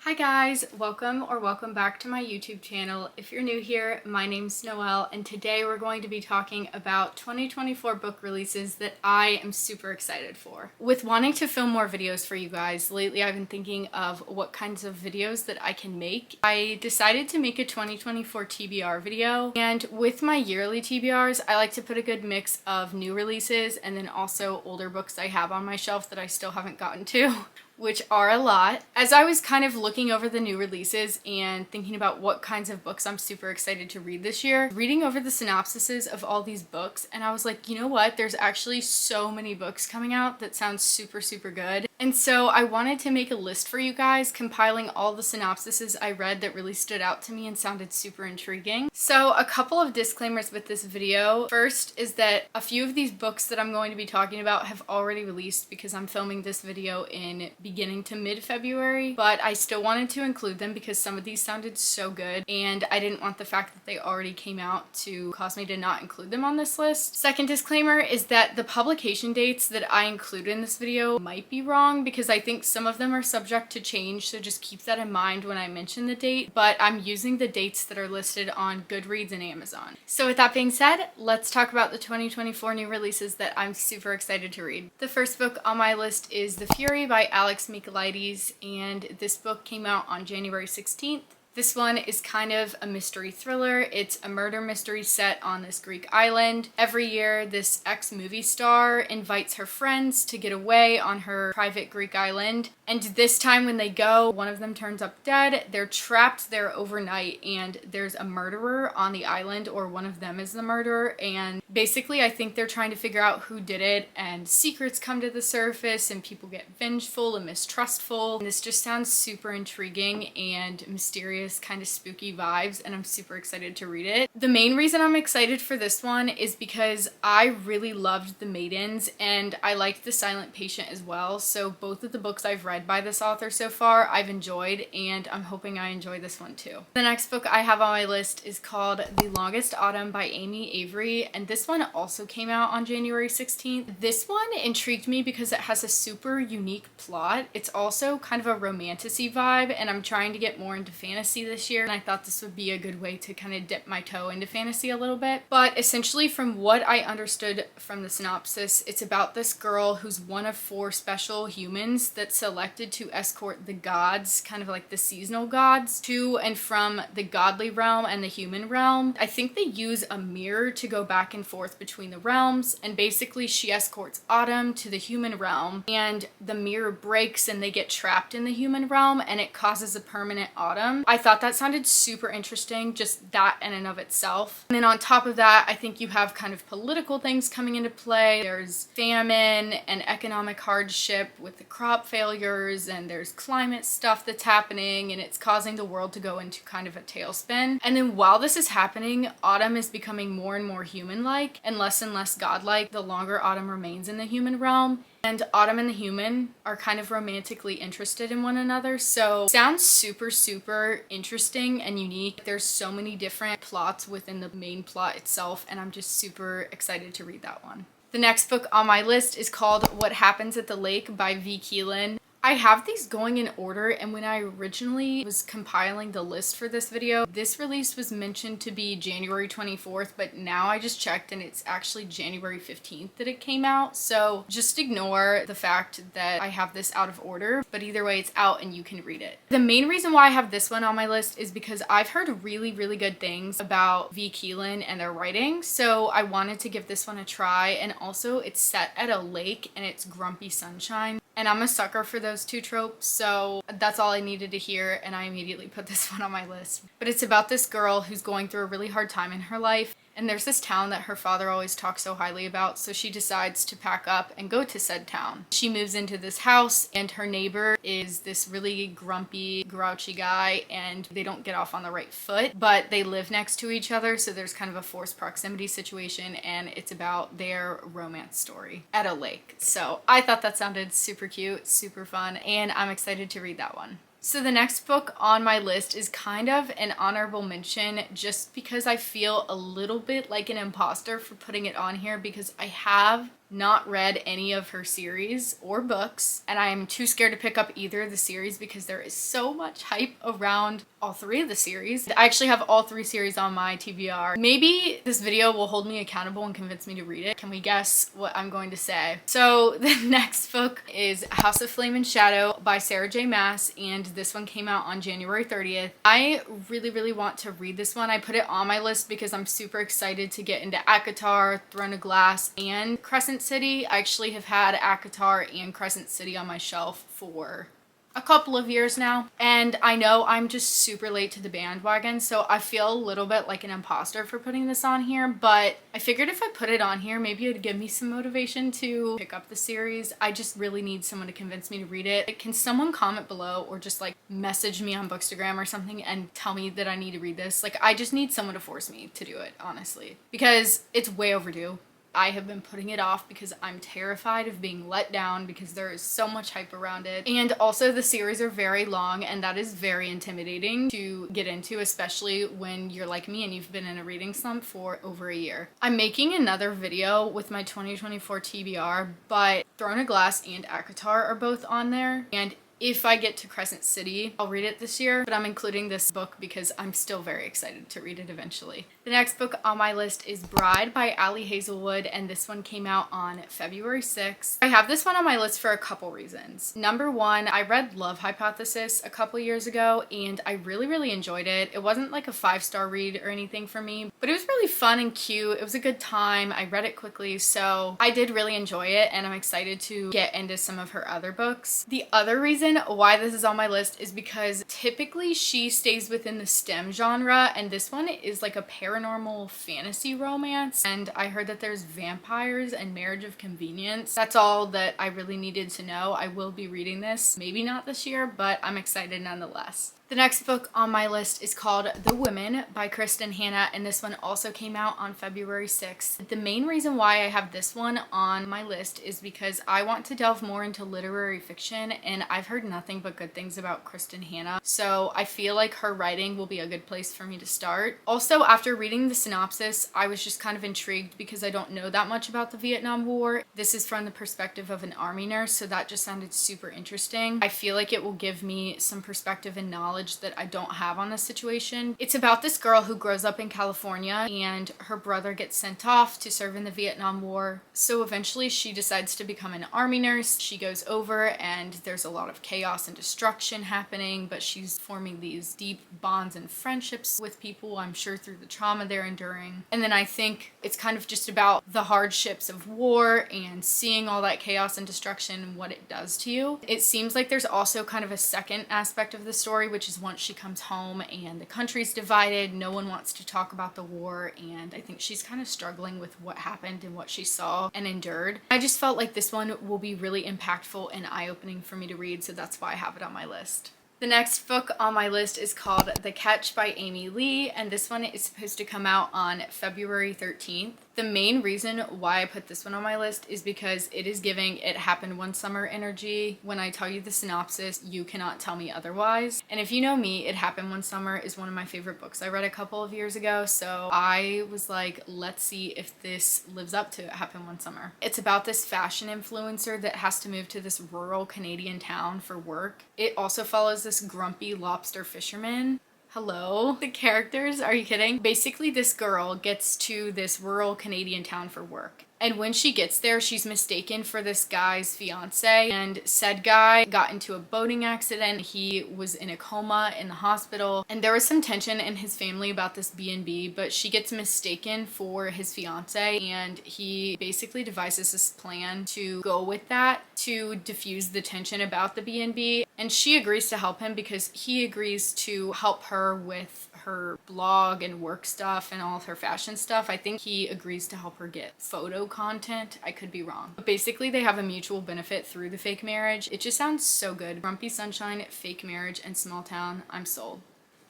Hi guys, welcome back to my YouTube channel. If you're new here, my name's Noelle and today we're going to be talking about 2024 book releases that I am super excited for. With wanting to film more videos for you guys, lately I've been thinking of what kinds of videos that I can make. I decided to make a 2024 TBR video, and with my yearly TBRs, I like to put a good mix of new releases and then also older books I have on my shelf that I still haven't gotten to, which are a lot. As I was kind of looking over the new releases and thinking about what kinds of books I'm super excited to read this year, reading over the synopsises of all these books, and I was like, you know what? There's actually so many books coming out that sound super good. And so I wanted to make a list for you guys, compiling all the synopsises I read that really stood out to me and sounded super intriguing. So a couple of disclaimers with this video. First is that a few of these books that I'm going to be talking about have already released because I'm filming this video in beginning to mid-February, but I still wanted to include them because some of these sounded so good and I didn't want the fact that they already came out to cause me to not include them on this list. Second disclaimer is that the publication dates that I include in this video might be wrong because I think some of them are subject to change, so just keep that in mind when I mention the date, but I'm using the dates that are listed on Goodreads and Amazon. So with that being said, let's talk about the 2024 new releases that I'm super excited to read. The first book on my list is The Fury by Alex Michaelides, and this book came out on January 16th. This one is kind of a mystery thriller. It's a murder mystery set on this Greek island. Every year, this ex-movie star invites her friends to get away on her private Greek island. And this time when they go, one of them turns up dead. They're trapped there overnight and there's a murderer on the island, or one of them is the murderer. And basically, I think they're trying to figure out who did it, and secrets come to the surface and people get vengeful and mistrustful. And this just sounds super intriguing and mysterious, kind of spooky vibes, and I'm super excited to read it. The main reason I'm excited for this one is because I really loved The Maidens and I liked The Silent Patient as well, so both of the books I've read by this author so far I've enjoyed, and I'm hoping I enjoy this one too. The next book I have on my list is called The Longest Autumn by Amy Avery, and this one also came out on January 16th. This one intrigued me because it has a super unique plot. It's also kind of a romantic-y vibe, and I'm trying to get more into fantasy this year, and I thought this would be a good way to kind of dip my toe into fantasy a little bit. But essentially, from what I understood from the synopsis, it's about this girl who's one of 4 special humans that's selected to escort the gods, kind of like the seasonal gods, to and from the godly realm and the human realm. I think they use a mirror to go back and forth between the realms, and basically she escorts Autumn to the human realm, and the mirror breaks and they get trapped in the human realm, and it causes a permanent Autumn. I thought that sounded super interesting, just that in and of itself. And then on top of that, I think you have kind of political things coming into play. There's famine and economic hardship with the crop failures, and there's climate stuff that's happening, and it's causing the world to go into kind of a tailspin. And then while this is happening, Autumn is becoming more and more human-like and less godlike the longer Autumn remains in the human realm. And Autumn and the human are kind of romantically interested in one another, so sounds super interesting and unique. There's so many different plots within the main plot itself, and I'm just super excited to read that one. The next book on my list is called What Happens at the Lake by V. Keelan. I have these going in order, and when I originally was compiling the list for this video, this release was mentioned to be January 24th, but now I just checked and it's actually January 15th that it came out, so just ignore the fact that I have this out of order, but either way it's out and you can read it. The main reason why I have this one on my list is because I've heard really good things about V. Keelan and their writing, so I wanted to give this one a try, and also it's set at a lake and it's grumpy sunshine. And I'm a sucker for those two tropes, so that's all I needed to hear, and I immediately put this one on my list. But it's about this girl who's going through a really hard time in her life, and there's this town that her father always talks so highly about, so she decides to pack up and go to said town. She moves into this house, and her neighbor is this really grumpy, grouchy guy, and they don't get off on the right foot, but they live next to each other, so there's kind of a forced proximity situation, and it's about their romance story at a lake. So I thought that sounded super cute, super fun, and I'm excited to read that one. So the next book on my list is kind of an honorable mention just because I feel a little bit like an imposter for putting it on here because I have not read any of her series or books, and I am too scared to pick up either of the series because there is so much hype around all three of the series. I actually have all three series on my TBR. Maybe this video will hold me accountable and convince me to read it. Can we guess what I'm going to say? So the next book is House of Flame and Shadow by Sarah J. Maas, and this one came out on January 30th. I really want to read this one. I put it on my list because I'm super excited to get into ACOTAR, Throne of Glass, and Crescent City. I actually have had ACOTAR and Crescent City on my shelf for a couple of years now, and I know I'm just super late to the bandwagon, so I feel a little bit like an imposter for putting this on here, but I figured if I put it on here, maybe it'd give me some motivation to pick up the series. I just really need someone to convince me to read it. Can someone comment below or just like message me on Bookstagram or something and tell me that I need to read this? Like, I just need someone to force me to do it, honestly, because it's way overdue. I have been putting it off because I'm terrified of being let down because there is so much hype around it. And also the series are very long, and that is very intimidating to get into, especially when you're like me and you've been in a reading slump for over a year. I'm making another video with my 2024 TBR, but Throne of Glass and ACOTAR are both on there, and if I get to Crescent City, I'll read it this year, but I'm including this book because I'm still very excited to read it eventually. The next book on my list is Bride by Ali Hazelwood, and this one came out on February 6th. I have this one on my list for a couple reasons. Number one, I read Love Hypothesis a couple years ago, and I really enjoyed it. It wasn't like a 5-star read or anything for me, but it was really fun and cute. It was a good time. I read it quickly, so I did really enjoy it, and I'm excited to get into some of her other books. The other reason why this is on my list is because typically she stays within the STEM genre, and this one is like a paranormal fantasy romance, and I heard that there's vampires and marriage of convenience. That's all that I really needed to know. I will be reading this, maybe not this year, but I'm excited nonetheless. The next book on my list is called The Women by Kristen Hanna, and this one also came out on February 6th. The main reason why I have this one on my list is because I want to delve more into literary fiction, and I've heard nothing but good things about Kristen Hanna, so I feel like her writing will be a good place for me to start. Also, after reading the synopsis, I was just kind of intrigued because I don't know that much about the Vietnam War. This is from the perspective of an army nurse, so that just sounded super interesting. I feel like it will give me some perspective and knowledge that I don't have on the situation. It's about this girl who grows up in California, and her brother gets sent off to serve in the Vietnam War. So eventually she decides to become an army nurse. She goes over, and there's a lot of chaos and destruction happening, but she's forming these deep bonds and friendships with people, I'm sure through the trauma they're enduring. And then I think it's kind of just about the hardships of war and seeing all that chaos and destruction and what it does to you. It seems like there's also kind of a second aspect of the story, which is once she comes home and the country's divided, no one wants to talk about the war, and I think she's kind of struggling with what happened and what she saw and endured. I just felt like this one will be really impactful and eye-opening for me to read, so that's why I have it on my list. The next book on my list is called The Catch by Amy Lee, and this one is supposed to come out on February 13th. The main reason why I put this one on my list is because it is giving It Happened One Summer energy. When I tell you the synopsis, you cannot tell me otherwise. And if you know me, It Happened One Summer is one of my favorite books I read a couple of years ago, so I was like, let's see if this lives up to It Happened One Summer. It's about this fashion influencer that has to move to this rural Canadian town for work. It also follows this grumpy lobster fisherman. Hello? The characters? Are you kidding? Basically, this girl gets to this rural Canadian town for work. And when she gets there, she's mistaken for this guy's fiance, and said guy got into a boating accident. He was in a coma in the hospital, and there was some tension in his family about this B&B, but she gets mistaken for his fiance, and he basically devises this plan to go with that to diffuse the tension about the B&B, and she agrees to help him because he agrees to help her with her blog and work stuff and all of her fashion stuff. I think he agrees to help her get photo content. I could be wrong. But basically they have a mutual benefit through the fake marriage. It just sounds so good. Grumpy Sunshine, fake marriage, and small town. I'm sold.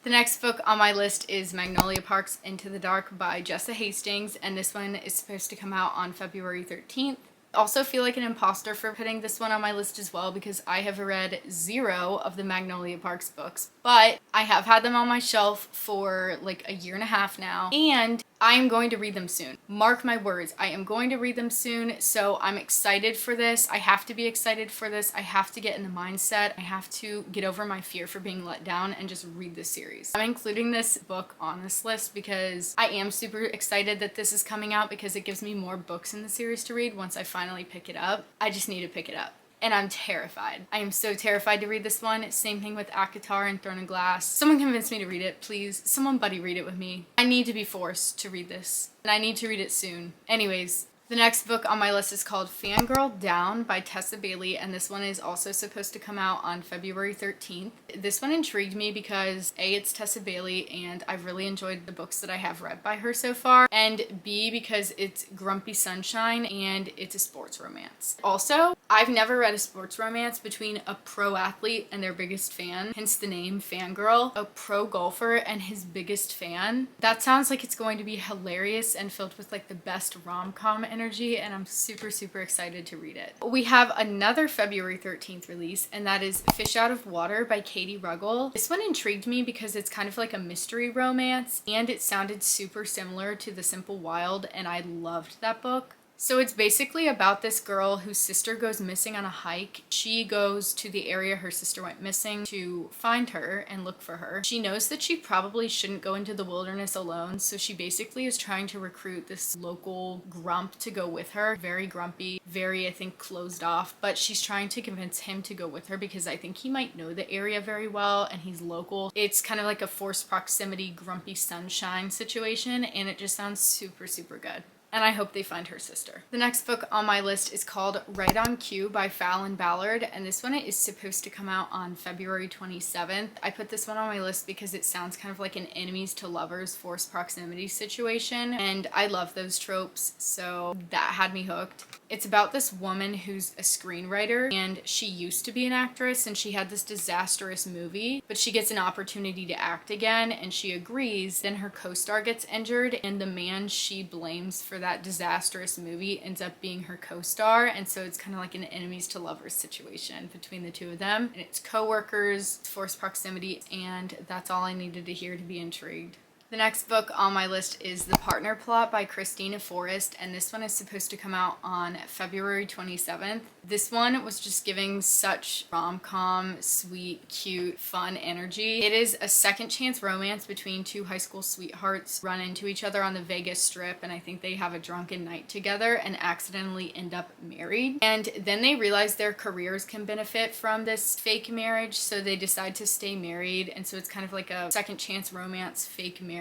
The next book on my list is Magnolia Parks Into the Dark by Jessa Hastings, and this one is supposed to come out on February 13th. I also feel like an imposter for putting this one on my list as well because I have read 0 of the Magnolia Parks books, but I have had them on my shelf for like a year and a half now, and I am going to read them soon. Mark my words, I am going to read them soon, so I'm excited for this. I have to be excited for this. I have to get in the mindset. I have to get over my fear for being let down and just read this series. I'm including this book on this list because I am super excited that this is coming out because it gives me more books in the series to read once I finally pick it up. I just need to pick it up. And I'm terrified. I am so terrified to read this one. Same thing with Akatar and Throne of Glass. Someone convince me to read it, please. Someone buddy read it with me. I need to be forced to read this. And I need to read it soon. Anyways, the next book on my list is called Fangirl Down by Tessa Bailey, and this one is also supposed to come out on February 13th. This one intrigued me because A, it's Tessa Bailey, and I've really enjoyed the books that I have read by her so far, and B, because it's grumpy sunshine and it's a sports romance. Also, I've never read a sports romance between a pro athlete and their biggest fan, hence the name Fangirl, a pro golfer and his biggest fan. That sounds like it's going to be hilarious and filled with like the best rom-com energy, and I'm super excited to read it. We have another February 13th release, and that is Fish Out of Water by Katie Ruggles. This one intrigued me because it's kind of like a mystery romance, and it sounded super similar to The Simple Wild, and I loved that book. So it's basically about this girl whose sister goes missing on a hike. She goes to the area her sister went missing to find her and look for her. She knows that she probably shouldn't go into the wilderness alone, so she basically is trying to recruit this local grump to go with her. Very grumpy, very, I think, closed off, but she's trying to convince him to go with her because I think he might know the area very well and he's local. It's kind of like a forced proximity, grumpy sunshine situation, and it just sounds super good. And I hope they find her sister. The next book on my list is called Right on Cue by Fallon Ballard, and this one is supposed to come out on February 27th. I put this one on my list because it sounds kind of like an enemies to lovers forced proximity situation, and I love those tropes, so that had me hooked. It's about this woman who's a screenwriter, and she used to be an actress, and she had this disastrous movie, but she gets an opportunity to act again, and she agrees. Then her co-star gets injured, and the man she blames for that disastrous movie ends up being her co-star, and so it's kind of like an enemies to lovers situation between the two of them, and it's co-workers, forced proximity, and that's all I needed to hear to be intrigued. The next book on my list is The Partner Plot by Christina Forrest, and this one is supposed to come out on February 27th. This one was just giving such rom-com, sweet, cute, fun energy. It is a second chance romance between two high school sweethearts run into each other on the Vegas Strip, and I think they have a drunken night together and accidentally end up married. And then they realize their careers can benefit from this fake marriage, so they decide to stay married, and so it's kind of like a second chance romance, fake marriage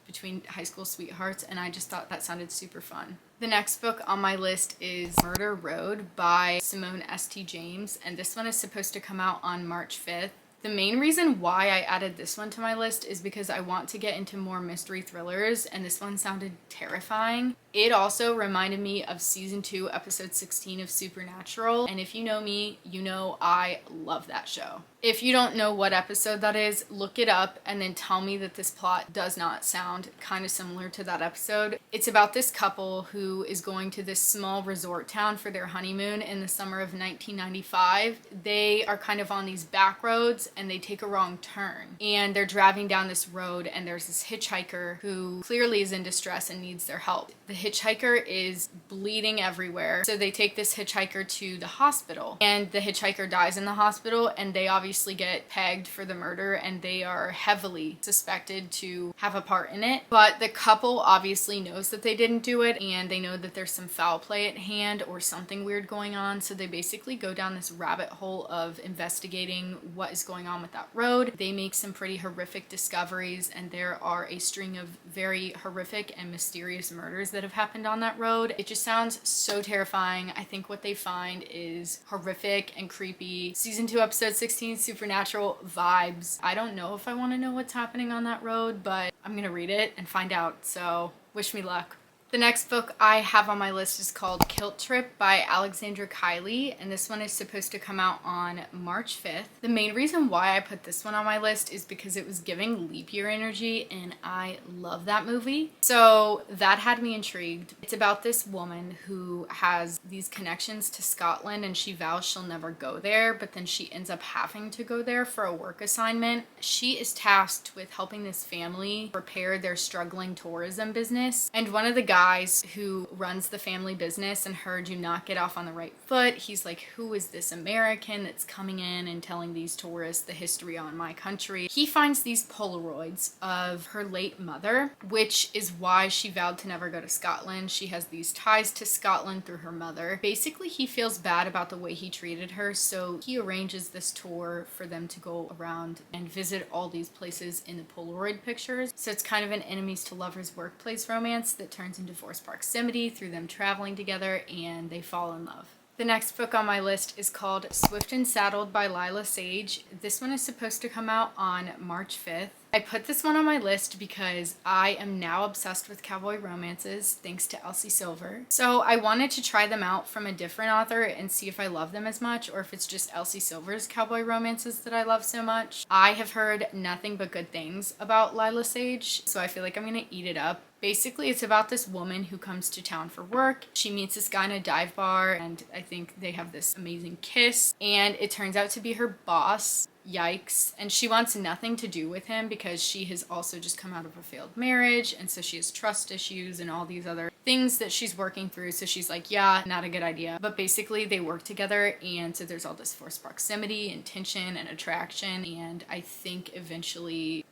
between high school sweethearts, and I just thought that sounded super fun. The next book on my list is Murder Road by Simone St. James, and this one is supposed to come out on March 5th. The main reason why I added this one to my list is because I want to get into more mystery thrillers, and this one sounded terrifying. It also reminded me of season 2, episode 16 of Supernatural, and if you know me, you know I love that show. If you don't know what episode that is, look it up and then tell me that this plot does not sound kind of similar to that episode. It's about this couple who is going to this small resort town for their honeymoon in the summer of 1995. They are kind of on these back roads and they take a wrong turn, and they're driving down this road, and there's this hitchhiker who clearly is in distress and needs their help. The hitchhiker is bleeding everywhere, so they take this hitchhiker to the hospital, and the hitchhiker dies in the hospital, and they obviously get pegged for the murder, and they are heavily suspected to have a part in it. But the couple obviously knows that they didn't do it, and they know that there's some foul play at hand or something weird going on, so they basically go down this rabbit hole of investigating what is going on with that road. They make some pretty horrific discoveries, and there are a string of very horrific and mysterious murders that have happened on that road. It just sounds so terrifying. I think what they find is horrific and creepy. Season 2, episode 16, Supernatural vibes. I don't know if I want to know what's happening on that road, but I'm gonna read it and find out, so wish me luck. The next book I have on my list is called Kilt Trip by Alexandra Kiley, and this one is supposed to come out on March 5th. The main reason why I put this one on my list is because it was giving leap year energy, and I love that movie. So that had me intrigued. It's about this woman who has these connections to Scotland, and she vows she'll never go there, but then she ends up having to go there for a work assignment. She is tasked with helping this family repair their struggling tourism business, and one of the guys who runs the family business and her do not get off on the right foot. He's like, who is this American that's coming in and telling these tourists the history on my country? He finds these Polaroids of her late mother, which is why she vowed to never go to Scotland. She has these ties to Scotland through her mother. Basically, he feels bad about the way he treated her, so he arranges this tour for them to go around and visit all these places in the Polaroid pictures. So it's kind of an enemies to lovers workplace romance that turns into forced proximity through them traveling together, and they fall in love. The next book on my list is called Swift and Saddled by Lila Sage. This one is supposed to come out on March 5th. I put this one on my list because I am now obsessed with cowboy romances thanks to Elsie Silver. So I wanted to try them out from a different author and see if I love them as much or if it's just Elsie Silver's cowboy romances that I love so much. I have heard nothing but good things about Lila Sage, so I feel like I'm gonna eat it up. Basically, it's about this woman who comes to town for work. She meets this guy in a dive bar, and I think they have this amazing kiss, and it turns out to be her boss. Yikes. And she wants nothing to do with him because she has also just come out of a failed marriage, and so she has trust issues and all these other things that she's working through. So she's like, yeah, not a good idea. But basically they work together, and so there's all this forced proximity and tension and attraction, and I think eventually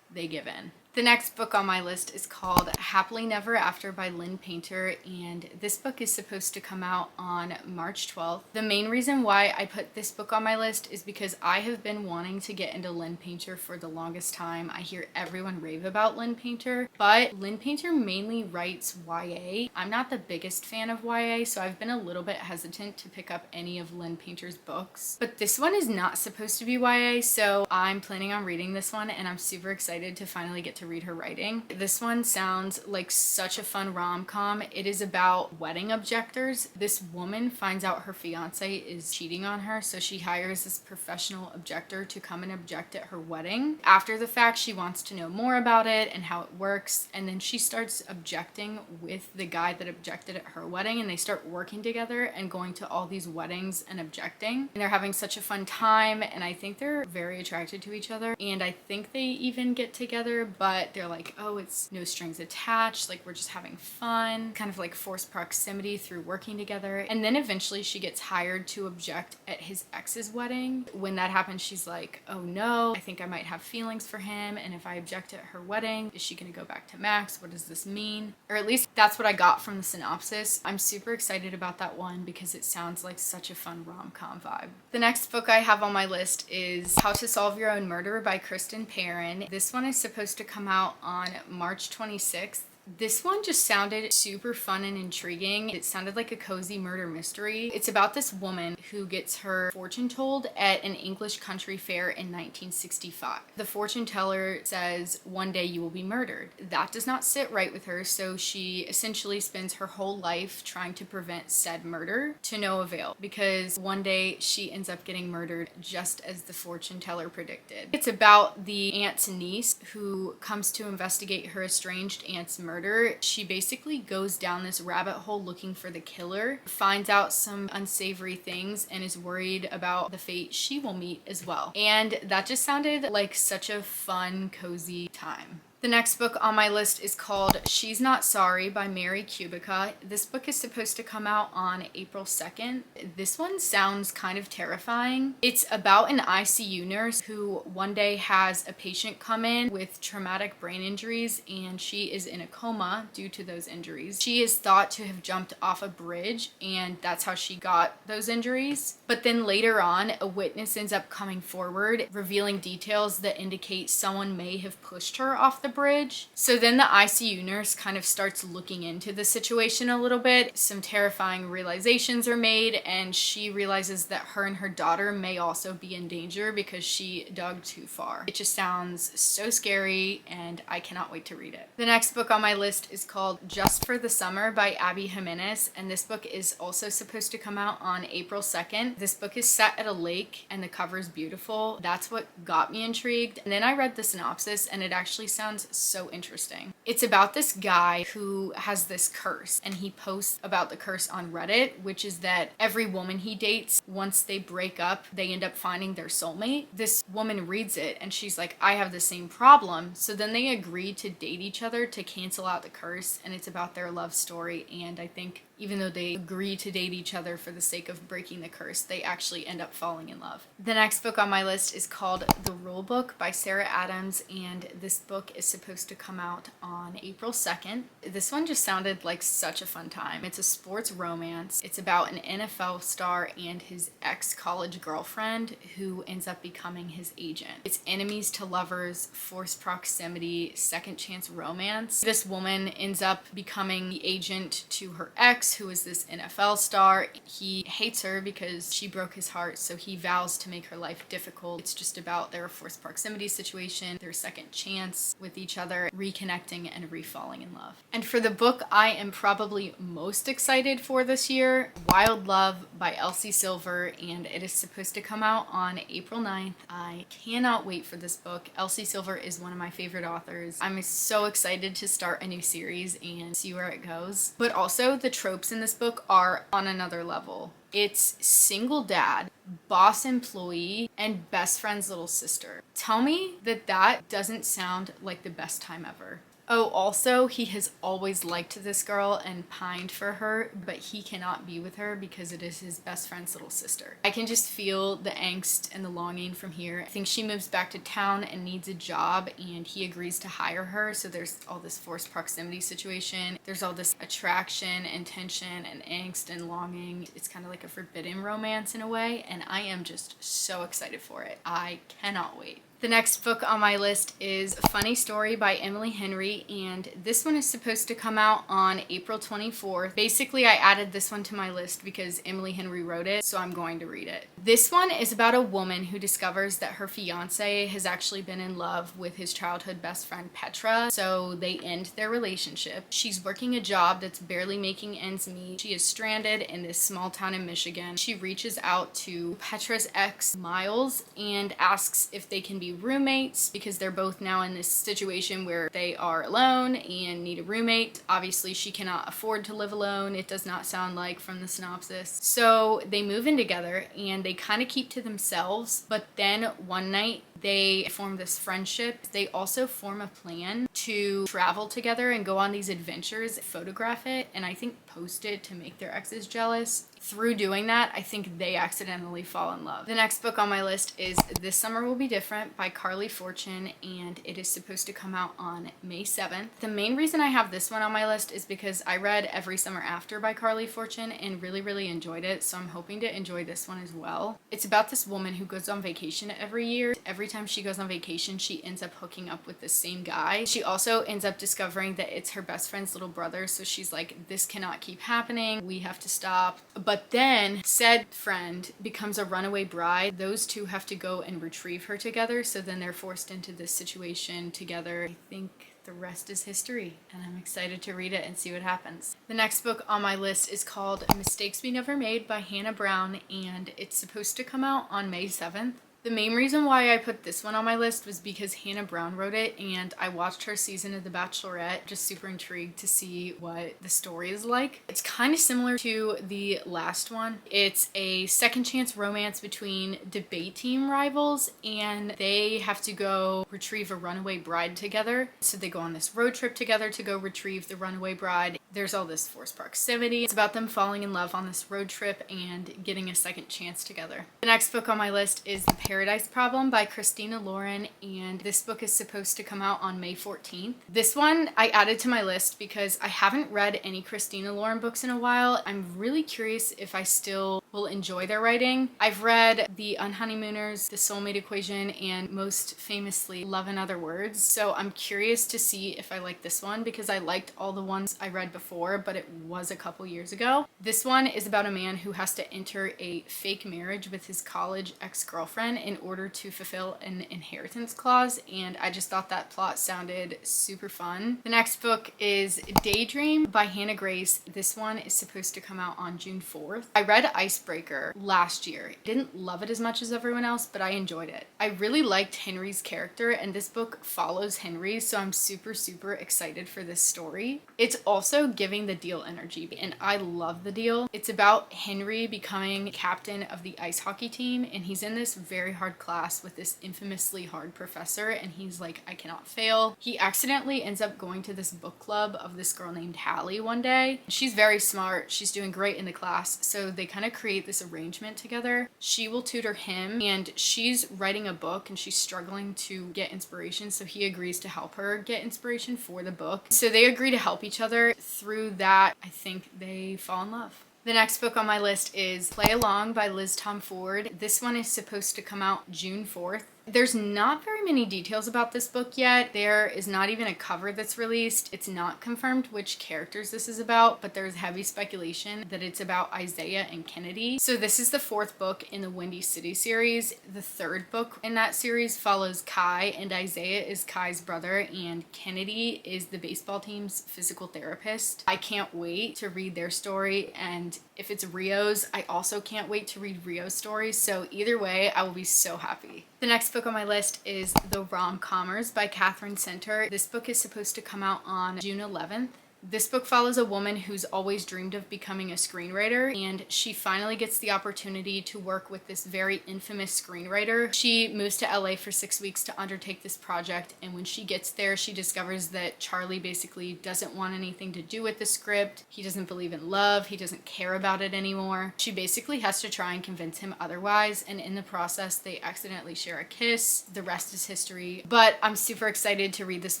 they give in. The next book on my list is called Happily Never After by Lynn Painter, and this book is supposed to come out on March 12th. The main reason why I put this book on my list is because I have been wanting to get into Lynn Painter for the longest time. I hear everyone rave about Lynn Painter, but Lynn Painter mainly writes YA. I'm not the biggest fan of YA, so I've been a little bit hesitant to pick up any of Lynn Painter's books. But this one is not supposed to be YA, so I'm planning on reading this one, and I'm super excited to finally get to read her writing. This one sounds like such a fun rom-com. It is about wedding objectors. This woman finds out her fiance is cheating on her, so she hires this professional objector to come and object at her wedding. After the fact, she wants to know more about it and how it works, and then she starts objecting with the guy that objected at her wedding, and they start working together and going to all these weddings and objecting. And they're having such a fun time, and I think they're very attracted to each other, and I think they even get together, but they're like, oh, it's no strings attached, like we're just having fun, kind of like forced proximity through working together. And then eventually she gets hired to object at his ex's wedding. When that happens, she's like, oh no, I think I might have feelings for him, and if I object at her wedding, is she gonna go back to Max? What does this mean? Or at least that's what I got from the synopsis. I'm super excited about that one because it sounds like such a fun rom-com vibe. The next book I have on my list is How to Solve Your Own Murder by Kristen Perrin. This one is supposed to come out on March 26th. This one just sounded super fun and intriguing. It sounded like a cozy murder mystery. It's about this woman who gets her fortune told at an English country fair in 1965. The fortune teller says, one day you will be murdered. That does not sit right with her, so she essentially spends her whole life trying to prevent said murder to no avail, because one day she ends up getting murdered just as the fortune teller predicted. It's about the aunt's niece who comes to investigate her estranged aunt's murder. She basically goes down this rabbit hole looking for the killer, finds out some unsavory things, and is worried about the fate she will meet as well. And that just sounded like such a fun, cozy time. The next book on my list is called She's Not Sorry by Mary Kubica. This book is supposed to come out on April 2nd. This one sounds kind of terrifying. It's about an ICU nurse who one day has a patient come in with traumatic brain injuries, and she is in a coma due to those injuries. She is thought to have jumped off a bridge, and that's how she got those injuries. But then later on, a witness ends up coming forward, revealing details that indicate someone may have pushed her off the bridge. So then the ICU nurse kind of starts looking into the situation a little bit. Some terrifying realizations are made, and she realizes that her and her daughter may also be in danger because she dug too far. It just sounds so scary, and I cannot wait to read it. The next book on my list is called Just for the Summer by Abby Jimenez, and this book is also supposed to come out on April 2nd. This book is set at a lake, and the cover is beautiful. That's what got me intrigued. And then I read the synopsis, and it actually sounds so interesting. It's about this guy who has this curse, and he posts about the curse on Reddit, which is that every woman he dates, once they break up, they end up finding their soulmate. This woman reads it, and she's like, I have the same problem. So then they agree to date each other to cancel out the curse, and it's about their love story. And I think even though they agree to date each other for the sake of breaking the curse, they actually end up falling in love. The next book on my list is called The Rule Book by Sarah Adams, and this book is supposed to come out on April 2nd. This one just sounded like such a fun time. It's a sports romance. It's about an NFL star and his ex-college girlfriend who ends up becoming his agent. It's enemies to lovers, forced proximity, second chance romance. This woman ends up becoming the agent to her ex, who is this NFL star. He hates her because she broke his heart, so he vows to make her life difficult. It's just about their forced proximity situation, their second chance with each other, reconnecting and refalling in love. And for the book I am probably most excited for this year, Wild Love by Elsie Silver, and it is supposed to come out on April 9th. I cannot wait for this book. Elsie Silver is one of my favorite authors. I'm so excited to start a new series and see where it goes. But also the tropes in this book are on another level. It's single dad, boss employee, and best friend's little sister. Tell me that that doesn't sound like the best time ever. Oh, also, he has always liked this girl and pined for her, but he cannot be with her because it is his best friend's little sister. I can just feel the angst and the longing from here. I think she moves back to town and needs a job, and he agrees to hire her, so there's all this forced proximity situation. There's all this attraction and tension and angst and longing. It's kind of like a forbidden romance in a way, and I am just so excited for it. I cannot wait. The next book on my list is Funny Story by Emily Henry, and this one is supposed to come out on April 24th. Basically, I added this one to my list because Emily Henry wrote it, so I'm going to read it. This one is about a woman who discovers that her fiance has actually been in love with his childhood best friend Petra, so they end their relationship. She's working a job that's barely making ends meet. She is stranded in this small town in Michigan. She reaches out to Petra's ex, Miles, and asks if they can be roommates because they're both now in this situation where they are alone and need a roommate. Obviously, she cannot afford to live alone. It does not sound like from the synopsis. So they move in together and they kind of keep to themselves, but then one night they form this friendship. They also form a plan to travel together and go on these adventures, photograph it, and I think post it to make their exes jealous. Through doing that, I think they accidentally fall in love. The next book on my list is This Summer Will Be Different by Carly Fortune, and it is supposed to come out on May 7th. The main reason I have this one on my list is because I read Every Summer After by Carly Fortune and really enjoyed it, so I'm hoping to enjoy this one as well. It's about this woman who goes on vacation every year. Every time she goes on vacation, she ends up hooking up with the same guy. She also ends up discovering that it's her best friend's little brother, so she's like, this cannot keep happening. We have to stop. But then said friend becomes a runaway bride. Those two have to go and retrieve her together, so then they're forced into this situation together. I think the rest is history, and I'm excited to read it and see what happens. The next book on my list is called Mistakes We Never Made by Hannah Brown, and it's supposed to come out on May 7th. The main reason why I put this one on my list was because Hannah Brown wrote it, and I watched her season of The Bachelorette, just super intrigued to see what the story is like. It's kind of similar to the last one. It's a second chance romance between debate team rivals, and they have to go retrieve a runaway bride together. So they go on this road trip together to go retrieve the runaway bride. There's all this forced proximity. It's about them falling in love on this road trip and getting a second chance together. The next book on my list is The Paradise Problem by Christina Lauren, and this book is supposed to come out on May 14th. This one I added to my list because I haven't read any Christina Lauren books in a while. I'm really curious if I still will enjoy their writing. I've read The Unhoneymooners, The Soulmate Equation, and most famously Love and Other Words, so I'm curious to see if I like this one because I liked all the ones I read before, but it was a couple years ago. This one is about a man who has to enter a fake marriage with his college ex-girlfriend in order to fulfill an inheritance clause, and I just thought that plot sounded super fun. The next book is Daydream by Hannah Grace. This one is supposed to come out on June 4th. I read Icebreaker last year. Didn't love it as much as everyone else, but I enjoyed it. I really liked Henry's character, and this book follows Henry, so I'm super excited for this story. It's also giving the Deal energy, and I love the Deal. It's about Henry becoming captain of the ice hockey team, and he's in this very hard class with this infamously hard professor, and he's like, I cannot fail. He accidentally ends up going to this book club of this girl named Hallie one day. She's very smart. She's doing great in the class, so they kind of create this arrangement together. She will tutor him, and she's writing a book and she's struggling to get inspiration, so he agrees to help her get inspiration for the book. So they agree to help each other. Through that, I think they fall in love. The next book on my list is Play Along by Liz Tom Ford. This one is supposed to come out June 4th. There's not very many details about this book yet. There is not even a cover that's released. It's not confirmed which characters this is about, but there's heavy speculation that it's about Isaiah and Kennedy. So this is the 4th book in the Windy City series. The 3rd book in that series follows Kai, and Isaiah is Kai's brother, and Kennedy is the baseball team's physical therapist. I can't wait to read their story, and if it's Rio's, I also can't wait to read Rio's stories. So either way, I will be so happy. The next book on my list is The ROM Commerce by Catherine Center. This book is supposed to come out on June 11th. This book follows a woman who's always dreamed of becoming a screenwriter, and she finally gets the opportunity to work with this very infamous screenwriter. She moves to LA for 6 weeks to undertake this project, and when she gets there, she discovers that Charlie basically doesn't want anything to do with the script. He doesn't believe in love. He doesn't care about it anymore. She basically has to try and convince him otherwise, and in the process, they accidentally share a kiss. The rest is history. But I'm super excited to read this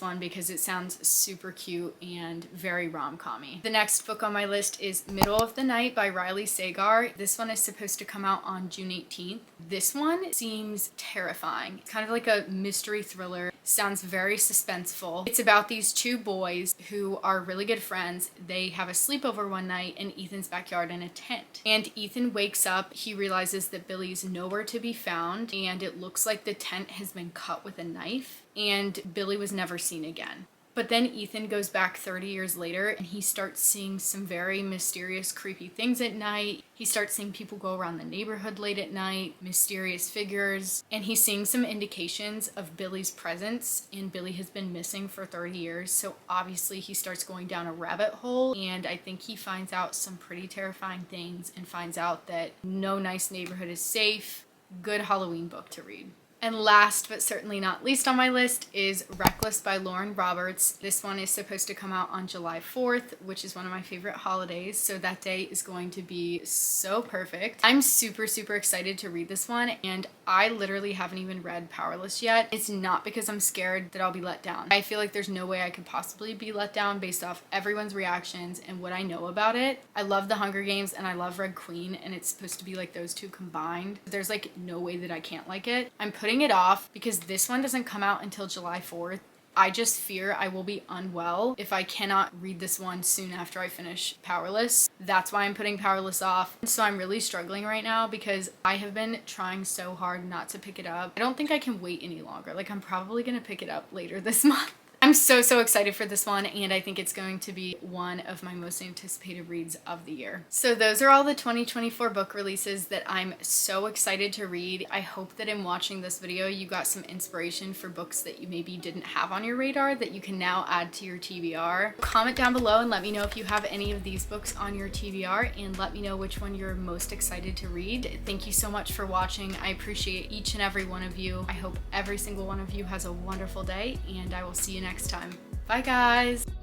one because it sounds super cute and very rom-com-y. The next book on my list is Middle of the Night by Riley Sagar. This one is supposed to come out on June 18th. This one seems terrifying. It's kind of like a mystery thriller. Sounds very suspenseful. It's about these two boys who are really good friends. They have a sleepover one night in Ethan's backyard in a tent. And Ethan wakes up, he realizes that Billy's nowhere to be found, and it looks like the tent has been cut with a knife, and Billy was never seen again. But then Ethan goes back 30 years later and he starts seeing some very mysterious, creepy things at night. He starts seeing people go around the neighborhood late at night, mysterious figures, and he's seeing some indications of Billy's presence, and Billy has been missing for 30 years. So obviously he starts going down a rabbit hole, and I think he finds out some pretty terrifying things and finds out that no nice neighborhood is safe. Good Halloween book to read. And last but certainly not least on my list is Reckless by Lauren Roberts. This one is supposed to come out on July 4th, which is one of my favorite holidays, so that day is going to be so perfect. I'm super excited to read this one, and I literally haven't even read Powerless yet. It's not because I'm scared that I'll be let down. I feel like there's no way I could possibly be let down based off everyone's reactions and what I know about it. I love The Hunger Games and I love Red Queen, and it's supposed to be like those two combined. There's like no way that I can't like it. I'm putting it off because this one doesn't come out until July 4th. I just fear I will be unwell if I cannot read this one soon after I finish Powerless. That's why I'm putting Powerless off. So I'm really struggling right now because I have been trying so hard not to pick it up. I don't think I can wait any longer. Like, I'm probably gonna pick it up later this month. I'm so excited for this one, and I think it's going to be one of my most anticipated reads of the year. So those are all the 2024 book releases that I'm so excited to read. I hope that in watching this video you got some inspiration for books that you maybe didn't have on your radar that you can now add to your TBR. Comment down below and let me know if you have any of these books on your TBR, and let me know which one you're most excited to read. Thank you so much for watching. I appreciate each and every one of you. I hope every single one of you has a wonderful day, and I will see you next time. Bye guys!